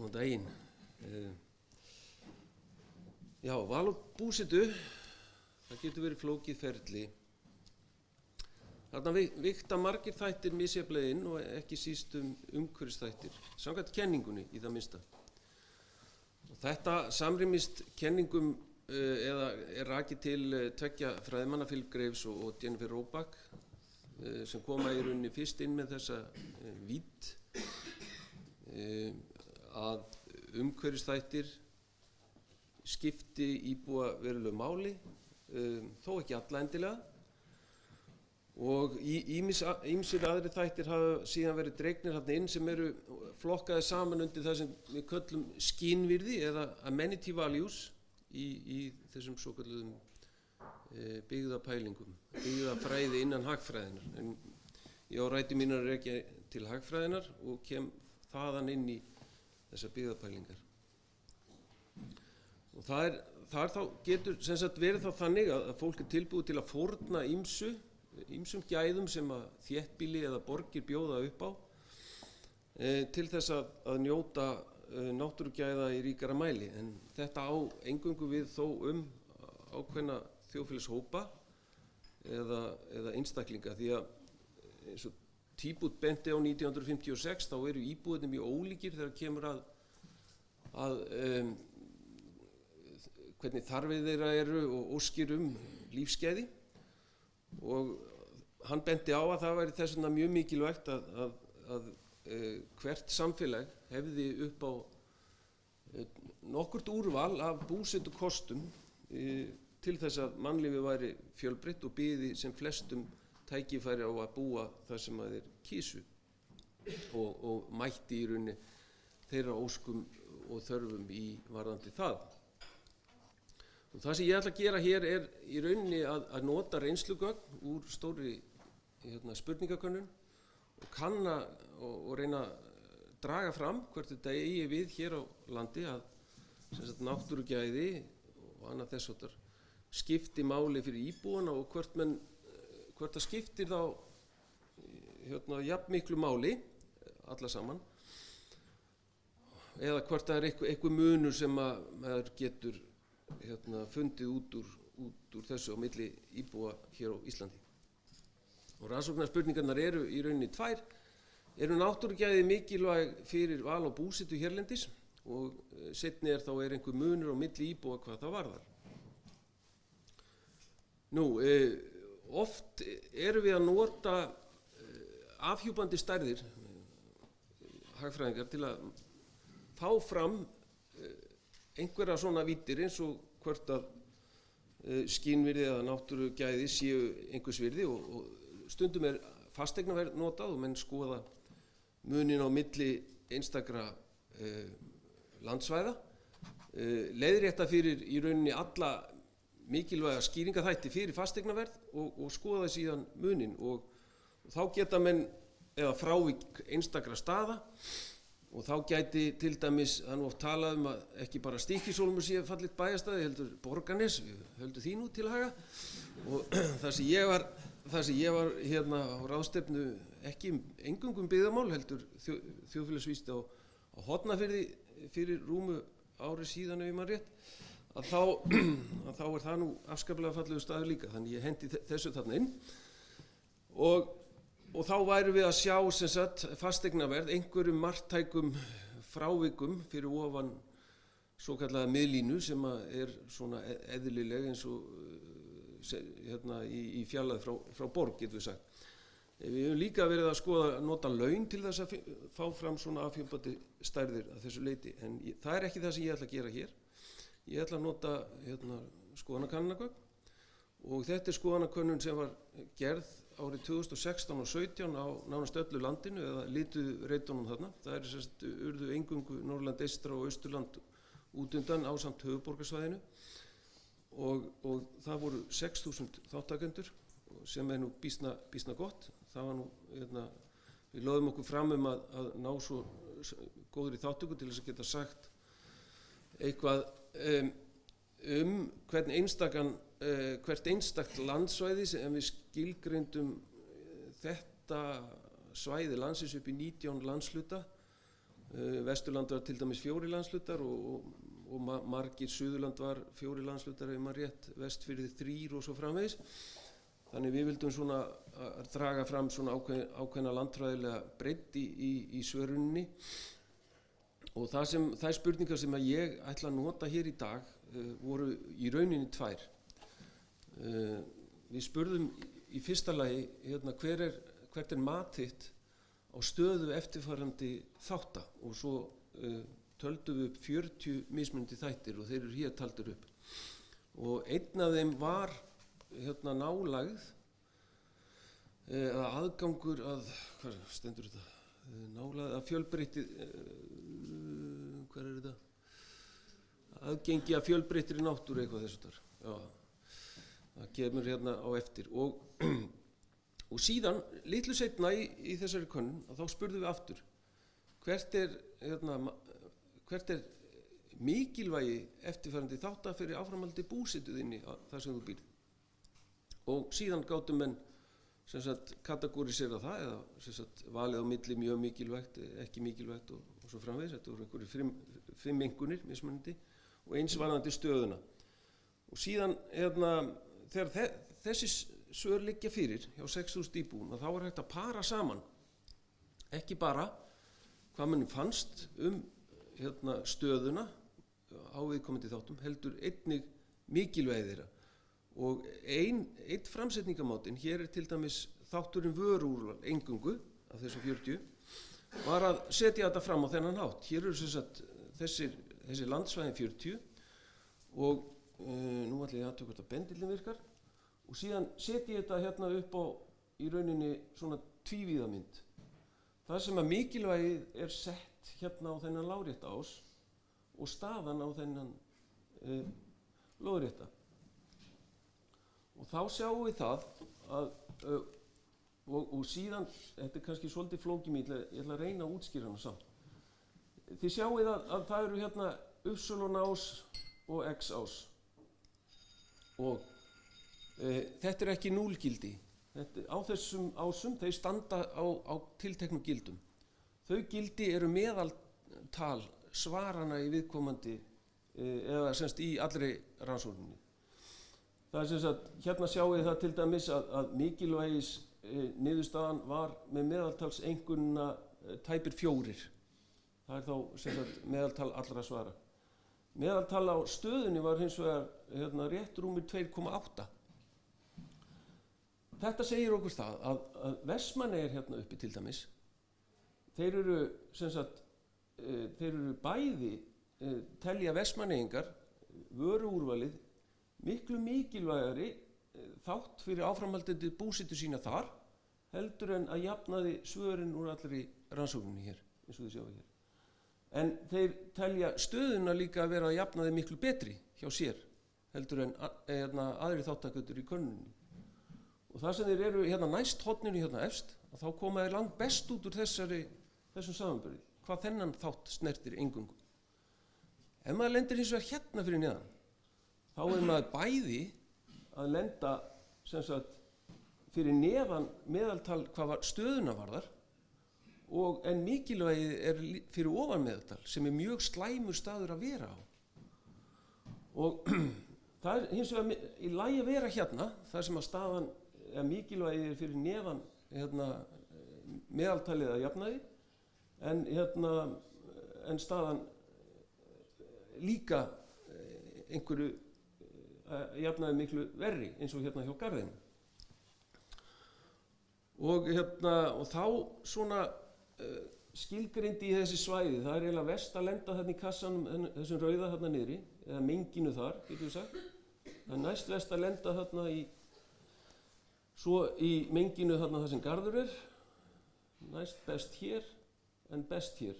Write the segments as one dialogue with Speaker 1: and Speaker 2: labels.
Speaker 1: Góðan daginn. Já, val og búsetu, það getur verið flókið ferli. Þarna vigta margir þættir misjafnlega inn og ekki síst umhverfisþættir, samkvæmt kenningunni í það minnsta. Og þetta samrýmist kenningum eða er rakið til tveggja fræðimanna, Philip Graves og Jennifer Roback, sem koma í rauninni fyrst inn með þessa vídd að umhverfisþættir skipti íbúa verulegu máli, þó ekki alla endilega, og ýmsir aðrir þættir hafa síðan verið dregnir þarna inn sem eru flokkaðir saman undir það sem við köllum skynvirði eða amenity values í þessum svokölluðum byggðapælingum, byggðafræði innan hagfræðinar. En ég á rætur mínar rekja til hagfræðinar og kem þaðan inn í þessar byggðapælingar. Og það þá getur sem sagt verið þá þannig að fólk er tilbúið til að fórna ýmsum gæðum sem að þéttbýli eða borgir bjóða upp á til þess að njóta náttúrugæða í ríkara mæli. En þetta á eingöngu við þó ákveðna þjóðfélagshópa eða einstaklinga, því að eins og Tíbut benti á 1956 þá eru íbúðirnir mjög ólíkir þegar kemur að hvernig þarfir þeirra eru og óskir lífsgæði, og hann benti á að það væri þess vegna mjög mikilvægt að hvert samfélag hefði upp á nokkurt úrval af búsetukostum til þess að mannlífið væri fjölbreytt og byði sem flestum tækifæri á að búa þar sem að þeir kysu og mætti í rauninni þeirra óskum og þörfum í varðandi það. Og það sem ég ætla að gera hér er í rauninni að nota reynslugögn úr stórri spurningakönnun og kanna og reyna að draga fram hvert þetta eigi við hér á landi, að sem sagt náttúrugæði og annað þess háttar skipti máli fyrir íbúana og hvort það skiptir þá jafn miklu máli alla saman, eða hvort það er eitthvað munur sem maður getur fundið út úr þessu á milli íbúa hér á Íslandi. Og rannsóknarspurningarnar eru í rauninni tvær. Eru náttúrugæði mikilvæg fyrir val og búsetu hérlendis, og seinni þá einhver munur á milli íbúa hvað það varðar. Oft erum við að nota afhjúpandi stærðir hagfræðingar til að fá fram einhverja svona víddir eins og hvort að skynvirði eða náttúrugæði séu einhvers virði, og stundum er fasteignaverð notað og menn skoða munin á milli einstakra landsvæða, leiðrétta fyrir í rauninni alla mikilvæga skýringaþætti fyrir fasteignaverð og skoða síðan munin, og þá geta menn eða frávik einstakra staða, og þá gæti til dæmis, það oft talað að ekki bara Stykkishólmur sé fallit bæjarstæði, heldur Borgarnes, við höldum því nú til haga, og þar sem ég var hérna á ráðstefnu ekki eingöngu byggðamál, heldur þjóðfélagsvíst á Hornafirði fyrir rúmu ári síðan ef ég man rétt, að þá er það nú afskaplega fallegur staður líka, þannig ég hendi þessu þarna inn, og þá værum við að sjá sem sagt fasteignaverð einhverjum marktækum frávikum fyrir ofan svokallaða miðlínu sem er svona eðlileg eins og í fjarlægð frá borg, getum við sagt. Við höfum líka verið að nota laun til þess að fá fram svona afhjúpandi stærðir að þessu leyti, en það er ekki það sem ég ætla að gera hér. Ég ætla að nota skoðanakannagögn, og þetta er skoðanakönnun sem var gerð árið 2016 og 2017 á nánast öllu landinu, eða lituðu reitunum þarna. Það er sem sagt urðu eingöngu Norðurland eystra og Austurland út undan ásamt höfuðborgarsvæðinu, og það voru 6.000 þáttakendur, sem er nú býsna gott. Það var nú, við lögðum okkur fram að ná svo góðri þáttöku til þess að geta sagt eitthvað hvert einstakt landsvæði, en við skilgreindum þetta svæði landsins upp í 19 landshluta Vesturland var til dæmis 4 landshlutar og margir Suðurland var 4 landshlutar ef maður rétt, Vestfirðir 3 og svo framvegis. Þannig við vildum svona að draga fram svona ákveðna landfræðilega breidd í svöruninni. Og þær spurningar sem að ég ætla að nota hér í dag voru í rauninni 2. Við spurðum í fyrsta lagi hvert er mat þitt á stöðu eftirfarandi þátta og svo töldum við upp 40 mismunandi þættir og þeir eru hér taldir upp. Og einn af þeim var nálægð eða aðgangur að, hvað stendur þetta? Nálægð að fjölbreytti, hvað er þetta? Aðgengi að fjölbreyttri náttúru eitthvað þessu þar. Já, það kemur hérna á eftir. Og síðan, litlu seinna í þessari könnun, þá spurðum við aftur, hvert er mikilvægi eftirfarandi þátta fyrir áframhaldi búsetuðinni þar sem þú býrð. Og síðan gátu menn kategorisera það eða valið á milli mjög mikilvægt, ekki mikilvægt og svo framvegis. Þetta voru einhverjir 5 einkunnir mismunandi og eins varðandi stöðuna. Og síðan þegar þessi svör liggja fyrir hjá 6.000 íbúum þá er hægt að para saman ekki bara hvað manni fannst stöðuna á viðkomandi þáttum heldur einnig mikilvægi þeirra. Og einn framsetningamátinn, hér er til dæmis þátturinn vöruúrval eingöngu af þessum 40, var að setja þetta fram á þennan hátt. Hér eru þessi landsvæðin 40 og nú ætla ég að athuga hvort að bendillinn virkar og síðan setja ég þetta upp á í rauninni svona tvívíða mynd. Það sem að mikilvægið er sett hérna á þennan lárétta ás og staðan á þennan lóðrétta. Og þá sjáum við það að, og síðan, þetta er kannski svolítið flókið mín, ég ætla að reyna að útskýra hana samt. Þið sjáum að það eru hérna y-ás og x-ás. Og þetta er ekki núlgildi. Á þessum ásum, þau standa á tilteknum gildum. Þau gildi eru meðaltal svarana í viðkomandi, eða í allri rannsókninni. Það er hérna sjáum við það til dæmis að mikilvægis niðurstaðan var með meðaltals einkunna tæpir 4. Það er þá meðaltal allra svara. Meðaltal á stöðunni var hins vegar rétt rúmir 2,8. Þetta segir okkur það að Vestmannaeyjar hérna uppi til dæmis, þeir eru bæði telja Vestmannaeyingar vöruúrvalið miklu mikilvægari þátt fyrir áframhaldandi búsetu sína þar heldur en að jafnaði svörin úr allri rannsókninni hér, eins og þið sjáum hér. En þeir telja stöðuna líka að vera að jafnaði miklu betri hjá sér heldur en aðri þáttakendur í könnuninni. Og það sem þeir eru hérna næst horninu hérna efst, að þá koma þeir langt best út úr þessum samanburði, hvað þennan þátt snertir eingöngu. Ef maður lendir hins vegar hérna fyrir neðan, þá er maður bæði að lenda fyrir neðan meðaltal hvað stöðuna varðar en mikilvægið er fyrir ofan meðaltal sem er mjög slæmur staður að vera á. Og það er hins vegar í lagi að vera hérna, þar sem að staðan mikilvægið er fyrir neðan meðaltalið að jafnaði en staðan líka einhverju jafnaði miklu verri eins og hérna hjá Garðinum. Og þá svona skilgreindi í þessi svæði, það er eiginlega verst að lenda þarna í kassanum, þessum rauða þarna niðri, eða menginu þar, getur við sagt. Það er næst verst að lenda þarna svo í menginu þarna þar sem Garður er, næst best hér en best hér.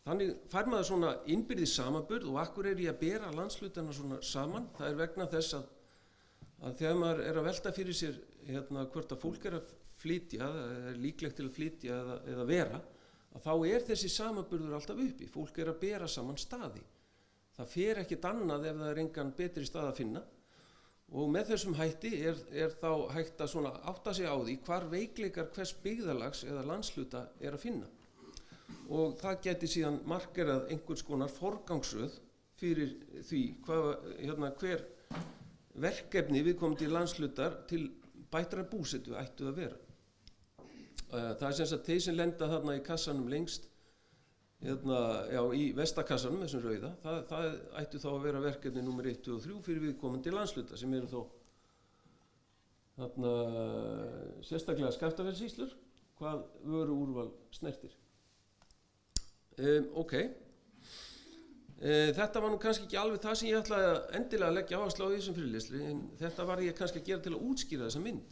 Speaker 1: Þannig fær maður svona innbyrðis samanburð og akkur er ég að bera landshlutana svona saman. Það er vegna þess að þegar maður er að velta fyrir sér hvort að fólk er að flytja, er líklegt til að flytja eða vera, að þá er þessi samanburður alltaf uppi. Fólk er að bera saman staði. Það fer ekkert annað ef það er engan betri stað að finna. Og með þessum hætti er þá hægt að svona átta sig á því hvar veikleikar hvers byggðarlags eða landshluta er að finna. og það geti síðan markerað einhvers konar forgangsröð fyrir því hver verkefni viðkomandi landshlutar til bættrar búsetu ættu að vera. Það sem sagt þeir sem lenda þarna í kassanum lengst í vestakassanum, þessum rauða, það ættu þá að vera verkefni númer 1, 2 og 3 fyrir viðkomandi landshluta sem eru þó þarna sérstaklega Skaftafellssýslur, hvað vöru úrval snertir. Þetta var nú kannski ekki alveg það sem ég ætlaði að endilega leggja áherslu á í þessum fyrirlestri, en þetta var ég kannski að gera til að útskýra þessa mynd.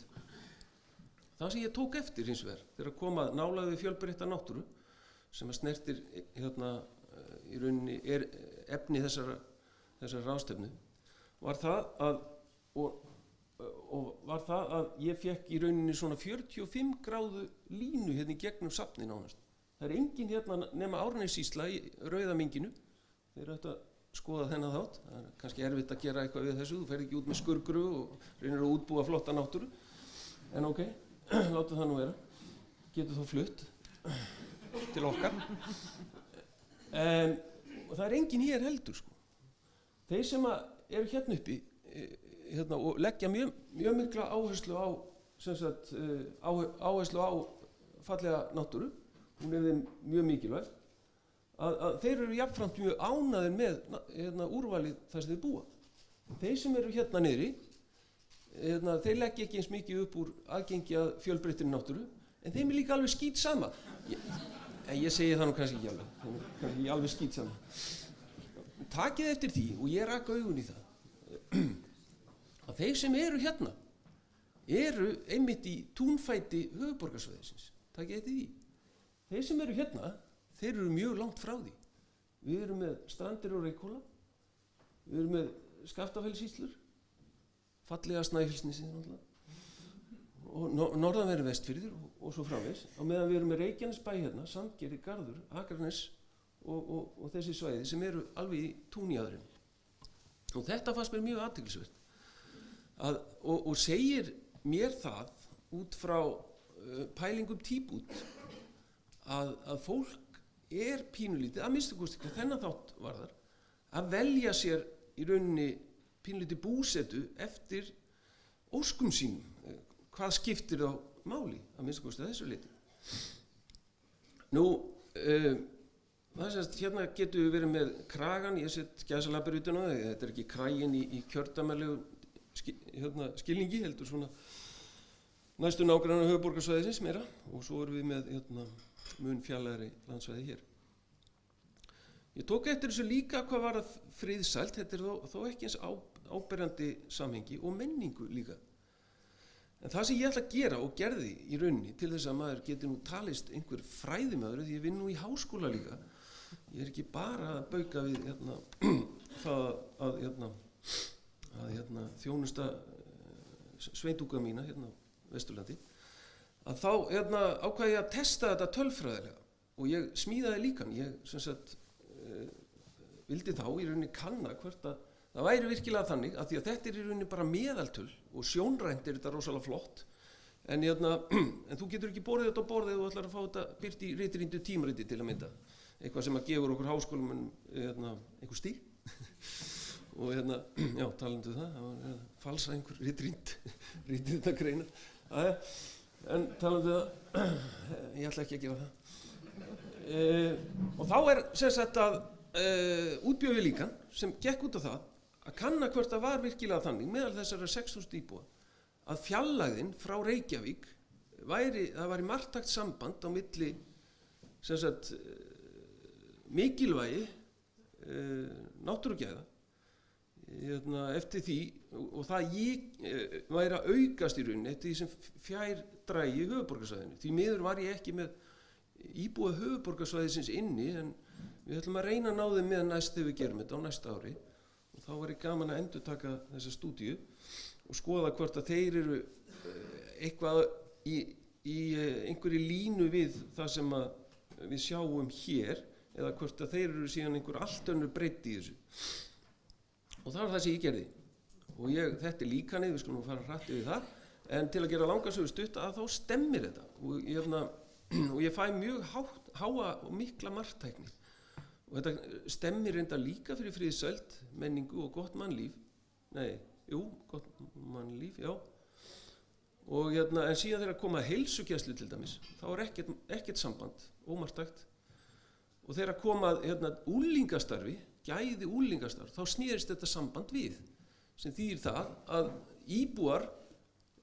Speaker 1: Það sem ég tók eftir hins vegar, þegar koma nálægð við fjölbreytta náttúru, sem að snertir í rauninni efni þessar ráðstefnu, var það að ég fekk í rauninni svona 45 gráðu línu í gegnum safnið nánast. Það engin nema Árnessýsla í Rauðaminginu. Þeir ættu að skoða þennan þátt. Það kannski erfitt að gera eitthvað við þessu. Þú ferð ekki út með skurgru og reynir að útbúa flotta náttúru. En láta það nú vera. Getur þá flutt til okkar. Og það engin hér heldur sko. Þeir sem eru uppi og leggja mjög mikla áherslu á áherslu á fallega náttúru, hún þeim mjög mikilvæg, að þeir eru jafnframt mjög ánægðir með úrvalið þar sem þeir búa. Þeir sem eru niðri, þeir leggja ekki eins mikið upp úr aðgengi að fjölbreyttri náttúru, en þeim líka alveg skít sama. En ég segi það nú kannski ekki alveg, kannski alveg skít sama. Takið eftir því, og ég raka augun í það, að þeir sem eru einmitt í túnfæti höfuðborgarsvæðisins. Takið eftir því. Þeir sem eru þeir eru mjög langt frá því. Við erum með Strandir og Reykhóla, við erum með Skaftafellssýslur, fallega Snæfellsnesið og norðanverðu Vestfirðir og svo framvegis. Á meðan við erum með Reykjanesbæ Sandgerði, Garður, Akranes og þessi svæði sem eru alveg í túnjaðurinn. Og þetta fannst mér mjög athyglisvert. Og segir mér það út frá pælingum tíbút að fólk pínulítið, að minnsta kosti hvað þennan þátt varðar, að velja sér í rauninni pínulítið búsetu eftir óskum sínum, hvað skiptir þá máli, að minnsta kosti að þessu leyti. Nú, það sést, getum við verið með kragan, ég set gæsalapir utan á það, þetta ekki kraginn í kjördæmalegu skilningi, heldur svona næstu nágrannar höfuðborgarsvæðisins meira, og svo erum við með mun fjarlægari landsvæði hér. Ég tók eftir þessu líka hvað var friðsælt, þetta þó ekki eins áberandi samhengi og menningu líka. En það sem ég ætla að gera og gerði í rauninni til þess að maður geti nú talist einhver fræðimaður, því ég vinn nú í háskóla líka. Ég ekki bara að bauka við það að þjónusta sveintúka mína á Vesturlandi, að þá ákvað ég að testa þetta tölfræðilega og ég smíðaði líkan. Ég vildi þá í rauninni kanna hvort að það væri virkilega þannig, að því að þetta í rauninni bara meðaltöl og sjónrænt þetta rosalega flott, en þú getur ekki borðið þetta á borðið og ætlar að fá þetta birt í ritrýndu tímariti til að mynda, eitthvað sem að gefur okkur háskólum einhver stíl. Og já, talandu það var falsa einhver ritrýnd þetta greina. En talandu það, ég ætla ekki að gera það. Og þá sem sagt að útbjóði líkan sem gekk út á það að kanna hvort það var virkilega þannig meðal þessara 6.000 íbúa að fjarlægðin frá Reykjavík það væri marktækt samband á milli sem sagt mikilvægi náttúrugæða eftir því, og það væri að aukast í rauninni eftir því sem fjær drægi höfuðborgarsvæðinu. Því miður var ég ekki með íbúa höfuðborgarsvæðisins inni, en við ætlum að reyna að ná þeim með næst þegar við gerum þetta á næsta ári, og þá var ég gaman að endurtaka þessa stúdíu og skoða hvort að þeir eru eitthvað í einhverju línu við það sem að við sjáum hér, eða hvort að þeir eru síðan einhver allt önnur breidd í þessu. Og það var það sem ég gerði. Og þetta líkanið, við skulum fara hratt yfir það, en til að gera langa sögu stutt að þá stemmir þetta. Og og ég fæ mjög háa og mikla marktækni og þetta stemmir reyndar líka fyrir friðsæld, menningu og gott mannlíf gott mannlíf, já og en síðan þegar koma heilsugæslu til dæmis, þá ekkert samband, ómarktækt og þegar koma úlingastarfi, gæði úlingastarf, þá snýrist þetta samband við sem þýðir það að íbúar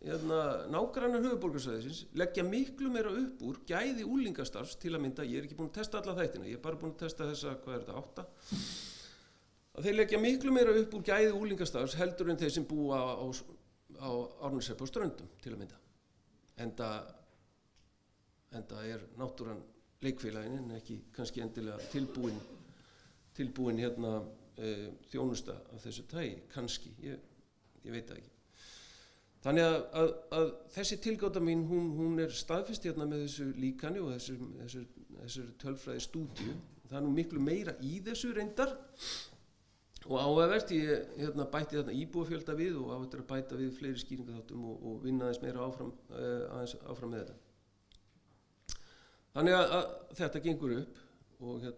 Speaker 1: nágrannar höfuðborgarsvæðisins leggja miklu meira upp úr gæði úlingastarfs til að mynda, ég er ekki búin að testa alla þættina, ég er bara búin að testa þessa, hvað er þetta, 8 að þeir leggja miklu meira upp úr gæði úlingastarfs heldur en þeir sem búa á Árneshrepp og Ströndum til að mynda enda er náttúran leikfélagin en ekki kannski endilega tilbúin þjónusta af þessu tagi, kannski, ég veit það ekki. Þannig að þessi tilgáta mín, hún er staðfest með þessu líkani og þessu tölfræði stúdíu. Það er nú miklu meira í þessu reyndar og áhugavert, ég bætti íbúafjölda við og á eftir að bæta við fleiri skýringaþáttum og vinna aðeins meira áfram með þetta. Þannig að þetta gengur upp og við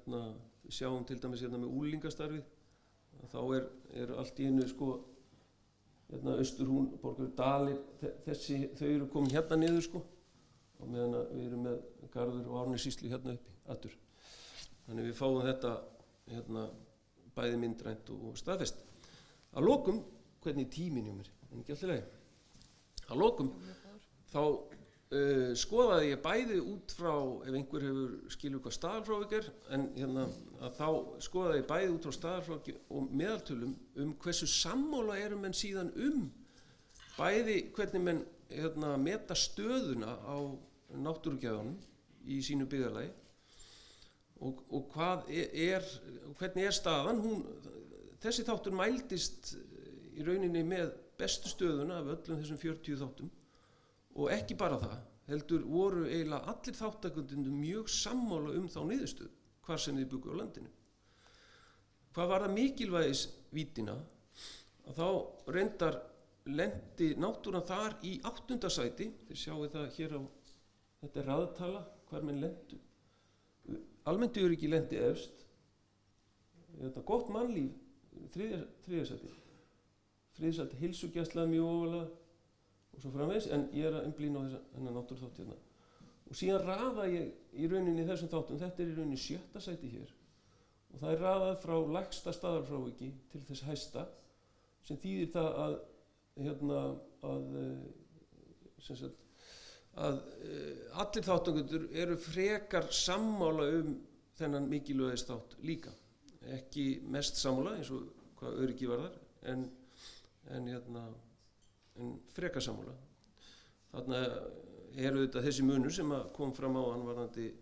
Speaker 1: sjáum til dæmis með úlingastarfið, þá er allt í einu Austurhún, Borgarfjörður, Dalir, þau eru komin niður og meðan við erum með Garður og Árnessýslu uppi aftur. Þannig við fáum þetta bæði myndrænt og staðfest. Að lokum, hvernig tíminn hjá mér, en ekki alltaf leið. Að lokum, þá skoðaði ég bæði út frá, ef einhver hefur skilur hvað staðalfrávik er, en að þá skoðaði ég bæði út frá staðalfráviki og meðaltölum hversu sammála eru menn síðan bæði hvernig menn meta stöðuna á náttúrugæðunum í sínu byggðarlagi og hvernig er staðan. Þessi þáttur mældist í rauninni með bestu stöðuna af öllum þessum 40 þáttum og ekki bara það, heldur voru eiginlega allir þáttakendurnir mjög sammála þá niðurstöðu, hvar sem þið bjuggu á landinu. Hvað var það mikilvægisvítina, að þá reyndar lendi náttúran þar í 8. sæti, þið sjáu það hér á, þetta er raðtala, hvar menn lendu. Almennt öryggi lendi efst, gott mannlíf, 3. sæti, friðsæld heilsugæsla mjög ofalega, og svo framvegis, en ég er að einblína á þennan náttúruþátt og síðan raða ég í rauninni þessum þáttum, þetta er í rauninni 7. sæti hér og það er raðað frá lægsta staðarfráviki til þess hæsta sem þýðir það að allir þátttakendur eru frekar sammála þennan mikilvægis þátt líka, ekki mest sammála eins og hvað öryggi varðar en frekar sammála. Þarna eru þetta þessi munur sem kom fram á hann varðandi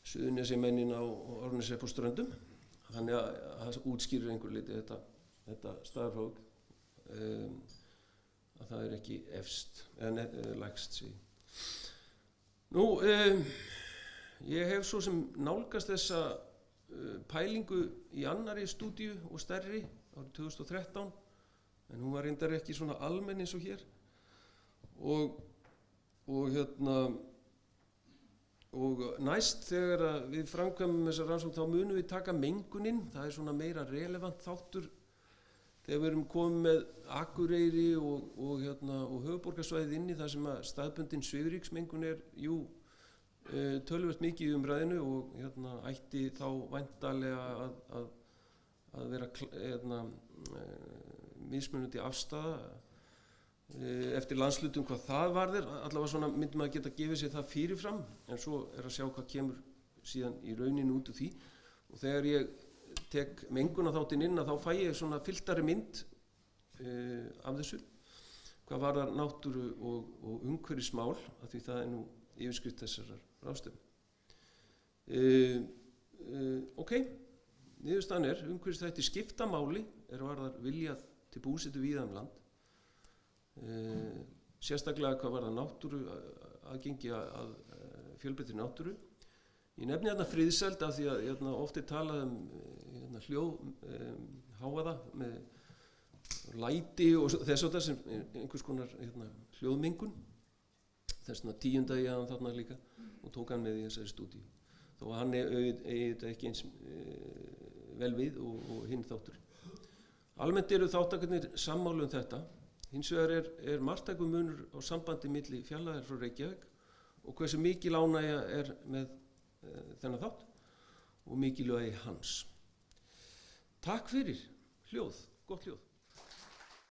Speaker 1: Suðurnesjamennin á Árneshrepp og Ströndum. Þannig að það útskýrir einhver leyti þetta staðarfrávik að það er ekki efst eða lægst sig. Ég hef svo sem nálgast þessa pælingu í annarri stúdíu og stærri árið 2013 en hún var reyndar ekki svona almenn eins og hér og næst þegar við framkvæmum þessa rannsókn þá munum við taka menguninn, það er svona meira relevant þáttur þegar við erum komið með Akureyri og höfuðborgarsvæðið inni þar sem að staðbundin svifryksmengun er töluvert mikið í umræðinu og ætti þá væntanlega að vera mismunandi afstaða eftir landslutum hvað það varðir, allavega svona myndi maður geta gefið sér það fyrirfram en svo er að sjá hvað kemur síðan í rauninu út úr því og þegar ég tek mengunarþáttinn inn þá fæ ég svona fylltari mynd af þessu hvað varðar náttúru og umhverfismál af því það er nú yfirskrift þessarar ráðstefnu. Niðurstaðan er umhverfisþættir skipta máli er varðar vilja til búsetu víða land sérstaklega hvað varðar náttúru aðgengi að fjölbreyttri náttúru. Ég nefni þarna friðsæld af því að oft er talað hávaða með læti og þess að það sem einhvers konar hljóðmengun þess vegna tíundaði ég hann þarna líka og tók hann með í þessari stúdíu þó að hann eigi þetta ekki eins vel við og hinn þáttur. Almennt eru þáttakarnir sammála þetta. Hins vegar er marktækur munur á sambandi milli Fjarlægðar frá Reykjavík og hversu mikil ánægja með þennan þátt og mikilvægi hans. Takk fyrir hljóð, gott hljóð.